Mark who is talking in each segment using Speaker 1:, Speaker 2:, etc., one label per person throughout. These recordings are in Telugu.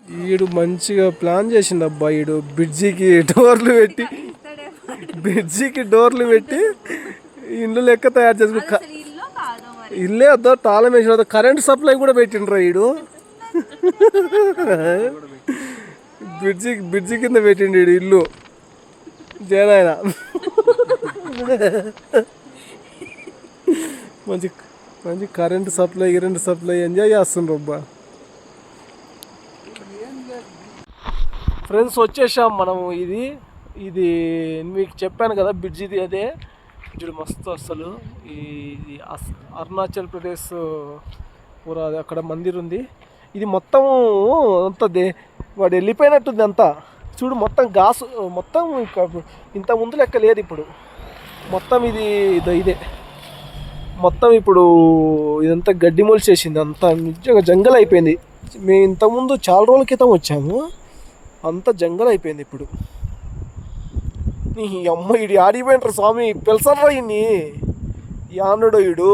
Speaker 1: ఈడు మంచిగా ప్లాన్ చేసిండు అబ్బా. ఈడు బ్రిడ్జికి డోర్లు పెట్టి ఇండ్లు లెక్క తయారు చేసుకు ఇల్లే వద్దా తాళం వేసిన కరెంట్ సప్లై కూడా పెట్టిండ్రా ఈడు. బ్రిడ్జి కింద పెట్టిండు ఈడు ఇల్లు జనాయన. మంచి మంచి కరెంట్ సప్లై ఎంజాయ్ చేస్తుండ్రు అబ్బా. ఫ్రెండ్స్ వచ్చేసాం మనం. ఇది మీకు చెప్పాను కదా బ్రిడ్జిది అదే చూడు మస్తు. అసలు ఇది అరుణాచల్ ప్రదేశ్ పూరా అక్కడ మందిర్ ఉంది. ఇది మొత్తం అంతా వాడు వెళ్ళిపోయినట్టుంది అంతా. చూడు మొత్తం మొత్తం ఇంత ముందు లెక్క లేదు ఇప్పుడు. మొత్తం ఇదే మొత్తం ఇప్పుడు ఇదంతా గడ్డి మొలిచేసింది. అంతా నిజంగా జంగల్ అయిపోయింది. మేము ఇంతకుముందు చాలా రోజుల క్రితం వచ్చాము, అంత జంగల్ అయిపోయింది ఇప్పుడు. నీ అమ్మ ఈడు ఆడిపోయింటారు స్వామి, పిలసర్రా ఇన్ని ఈ ఆంధ్రుడు ఈడు.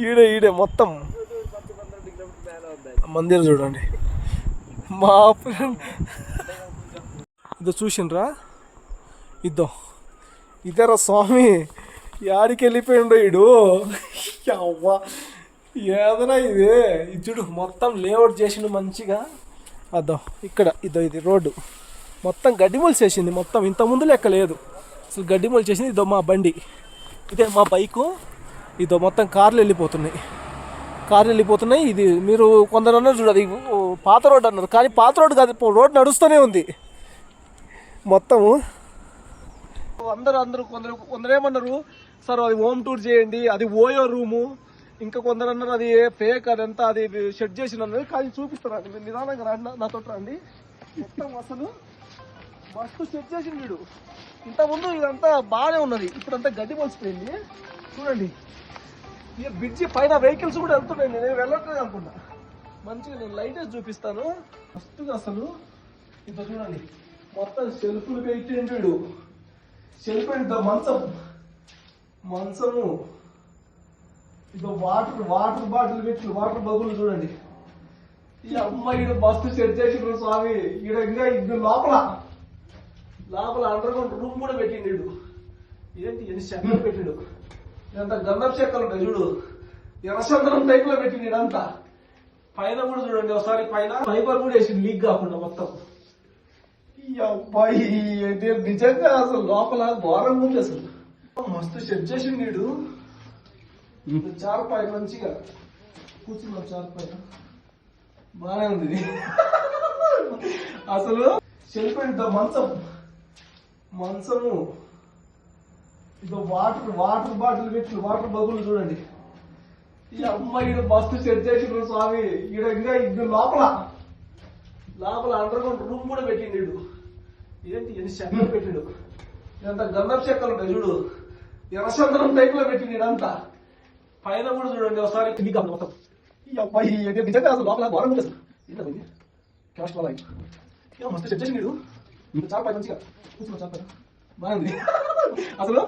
Speaker 1: ఇదే ఈడే మొత్తం మందిరం చూడండి. మా ఫ్రెండ్ ఇదో చూసిండ్రా, ఇదేరా స్వామి యాడికి వెళ్ళిపోయిండో ఈడు. అవ్వా ఏదైనా ఇది చూడు మొత్తం లేఅవుట్ చేసిండు మంచిగా. ఇక్కడ ఇది రోడ్డు మొత్తం గడ్డి మొలిచేసింది. మొత్తం ఇంతకుముందు లెక్క లేదు అసలు, గడ్డి మొలిచేసింది. మా బండి ఇదే, మా బైకు మొత్తం కార్లు వెళ్ళిపోతున్నాయి. ఇది మీరు కొందరు అన్నారు చూడు, అది పాత రోడ్డు అన్నారు, కానీ పాత రోడ్డు కాదు, రోడ్డు నడుస్తూనే ఉంది మొత్తము. అందరూ కొందరు ఏమన్నారు, సార్ అది హోమ్ టూర్ చేయండి, అది ఓయో రూము. ఇంకా కొందరు అన్నారు అది ఫేక్, అదంతా అది షెడ్ చేసిన అన్నారు. కానీ చూపిస్తారండి మీరు నిదానంగా రండి, నాతో రండి. మొత్తం అసలు మస్తు షెడ్ చేసింది వీడు. ఇంతకుముందు ఇదంతా బాగానే ఉన్నది, ఇప్పుడు అంతా గడ్డి మొలిసిపోయింది. చూడండి ఈ బ్రిడ్జి పైన వెహికల్స్ కూడా వెళ్తున్నాయి. నేను వెళ్ళట్లేదు అనుకున్నా. మంచిగా నేను లైట్ వేసి చూపిస్తాను. మస్తుగా అసలు చూడండి మొత్తం సెల్ఫ్లు పెట్టిండు. సెల్ఫ్ మంచము వాటర్ బాటిల్ పెట్టి వాటర్ బబుల్ చూడండి. ఈ అమ్మాయి మస్తు సెట్ చేసిండు స్వామి. ఇంకా లోపల అండర్ గ్రౌండ్ రూమ్ కూడా పెట్టిండు. ఏంటి ఎన్ని చెక్కలు పెట్టిండు, ఇదంతా గంధపు చెక్కలు ఉంటాయి చూడు, ఎర్రచందనం టైప్ లో పెట్టిండు ఇదంతా. పైన కూడా చూడండి ఒకసారి, పైన ఫైబర్ కూడా వేసి లీక్ కాకుండా మొత్తం. ఈ అబ్బాయి నిజంగా అసలు లోపల ఘోరంగా ఉంది అసలు. మస్తు సెట్ చేసిండు వీడు. చారపాయ మంచిగా కూర్చున్నాం, చారపాయ బాగానే ఉంది అసలు. చెల్లిపోయింది మంచము వాటర్ బాటిల్ పెట్టి వాటర్ బబుల్ చూడండి. ఈ అమ్మాయి మస్తు సెట్ చేసిండు స్వామి. ఇంకా లోపల అండర్ గ్రౌండ్ రూమ్ కూడా పెట్టిండు. ఏంటి ఎన్ని చెక్కలు పెట్టిండు, ఇదంతా గంధపు చెక్కలు ఉంటాయి చూడు, ఎర్రచందనం టైప్ లో పెట్టిండు ఇదంతా. పైన కూడా చూడండి ఒకసారి మొత్తం. ఈ అబ్బాయి నిజంగా అసలు లోపల ఘోరం ఉంది అసలు. క్యాష్ వల్ల మస్తు సెట్ చేసిండు. ఇంకా చాలా పై మంచిగా కూర్చున్నా, చాలా బాగుంది అసలు.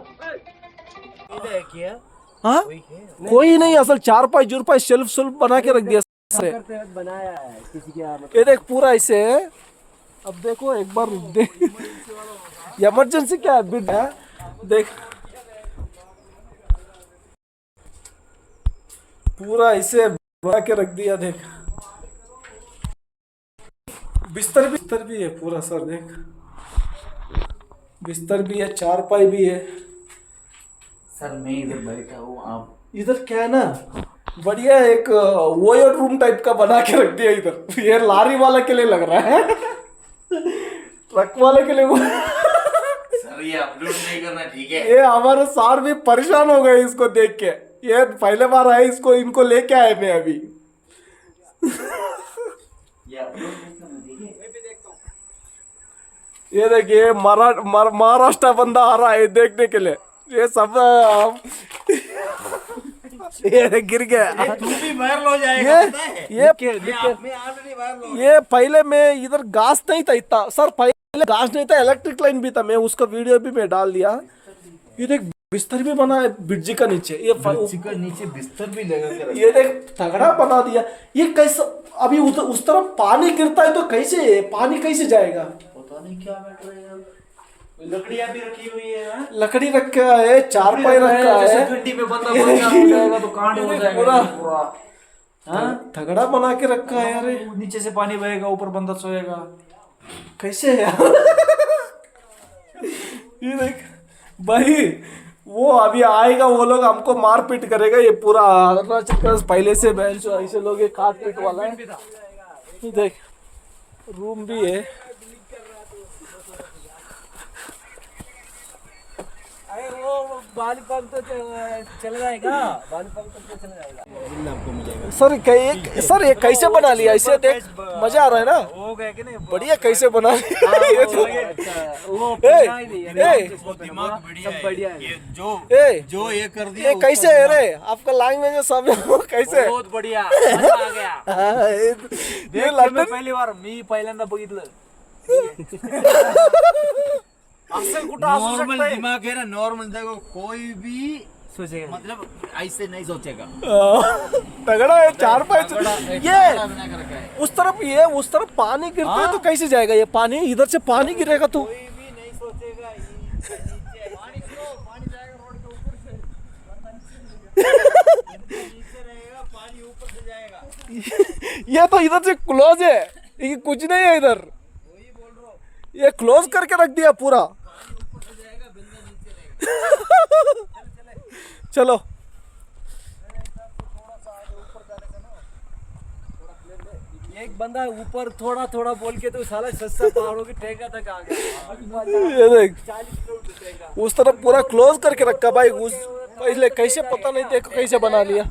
Speaker 1: कोई नहीं असल चारपाई जुरपाई शेल्फ बना के रख दिया बनाया है किसी के। ये देख पूरा ऐसे है। अब देखो एक बार इमरजेंसी क्या बिड है, देख पूरा ऐसे बना के रख दिया। देख बिस्तर भी है पूरा सर, देख बिस्तर भी है, चारपाई भी है।
Speaker 2: सर मैं इधर बैठा हूँ, आप
Speaker 1: इधर क्या है ना, बढ़िया एक वोयर रूम टाइप का बना के रख दिया इधर। ये लारी वाला के लिए लग रहा है, ट्रक वाले के लिए।
Speaker 2: सर ये अपलोड नहीं करना, ठीक है?
Speaker 1: ये हमारे सार भी परेशान हो गए इसको देख के। ये पहले बार आए, इनको लेके आए मैं अभी।
Speaker 2: ये अपलोड नहीं करना, ठीक है? मैं भी देखता हूँ।
Speaker 1: ये देखिए महाराष्ट्र बंदा आ रहा है देखने के लिए। ये सब ये गिर गया,
Speaker 2: तू भी वायरल हो जाएगा, पता है?
Speaker 1: ये
Speaker 2: मैं ऑलरेडी वायरल हो।
Speaker 1: ये पहले मैं इधर घास नहीं था इतना सर, पहले घास नहीं था, इलेक्ट्रिक लाइन भी था। मैं उसका वीडियो भी मैं डाल दिया। ये देख बिस्तर भी बना है ब्रिज का नीचे, ये
Speaker 2: का नीचे बिस्तर भी लगा कर
Speaker 1: ये देख तगड़ा बना दिया। ये कैसा अभी उस तरफ पानी गिरता है तो कैसे पानी कैसे जाएगा?
Speaker 2: पता नहीं क्या बैठ रहे हैं। लकड़ियां भी रखी हुई है हाँ?
Speaker 1: लकड़ी रखा है, चारपाई रखा
Speaker 2: जैसे
Speaker 1: है,
Speaker 2: ठंडी में बंदा बंदा हो जाएगा तो कांड हो जाएगा
Speaker 1: पूरा
Speaker 2: पूरा हाँ?
Speaker 1: तगड़ा बना के रखा है यार। ये
Speaker 2: नीचे से पानी बहेगा, ऊपर बंदा सोएगा।
Speaker 1: कैसे है यार? ये देख भाई, वो अभी आएगा, वो लोग हमको मार पीट करेगा। ये पूरा अरुणाचल प्रदेश पहले से बेंच ऐसे लोग ये काट पीट वाला है। ये देख रूम भी है।
Speaker 3: अरे वो बाली पंप तो चल जाएगा, बाली पंप तो चल जाएगा।
Speaker 2: आपको मिलेगा
Speaker 1: सर ये कैसे बना लिया? इसे देख मजा आ रहा है ना?
Speaker 3: हो गया कि नहीं?
Speaker 1: बढ़िया कैसे बना लिया? ये तो
Speaker 3: वो
Speaker 1: ए,
Speaker 2: दिमाग बढ़िया
Speaker 3: सब बढ़िया है।
Speaker 2: ये
Speaker 1: ए,
Speaker 2: जो ये कर दिया
Speaker 1: ये कैसे है रे? आपका लैंग्वेज सब वो कैसे है?
Speaker 3: बहुत बढ़िया, मजा आ गया।
Speaker 1: हाँ, ये
Speaker 3: देख
Speaker 1: लंदन
Speaker 3: तुम्ही पहिली बार, मी पहिल्यांदा बघितलं। असं कुठं असू
Speaker 2: नॉर्मल
Speaker 3: शकतंय?
Speaker 2: दिमाग है ना, नॉर्मल देखो कोई भी
Speaker 3: सोचेगा
Speaker 2: मतलब ऐसे नहीं सोचेगा।
Speaker 1: तगड़ा है। चारपाई ये
Speaker 2: बना कर रखा है।
Speaker 1: उस तरफ पानी गिरता है तो कैसे जाएगा? ये पानी इधर से पानी गिरेगा तो
Speaker 3: कोई भी नहीं सोचेगा पानी जाएगा रोड के ऊपर से, नीचे रहेगा, पानी ऊपर से जाएगा।
Speaker 1: ये तो इधर से क्लोज है, ये कुछ नहीं है इधर। ये क्लोज करके रख दिया पूरा। चलो
Speaker 3: एक बंदा ऊपर थोड़ा थोड़ा बोल के तो साला सस्ता पहाड़ों की टेका तक आ गया।
Speaker 1: ये देख
Speaker 3: 40 किलोमीटर टेका।
Speaker 1: उस तरफ पूरा क्लोज करके रखा भाई। उस पहले कैसे पता नहीं, देखो कैसे बना लिया।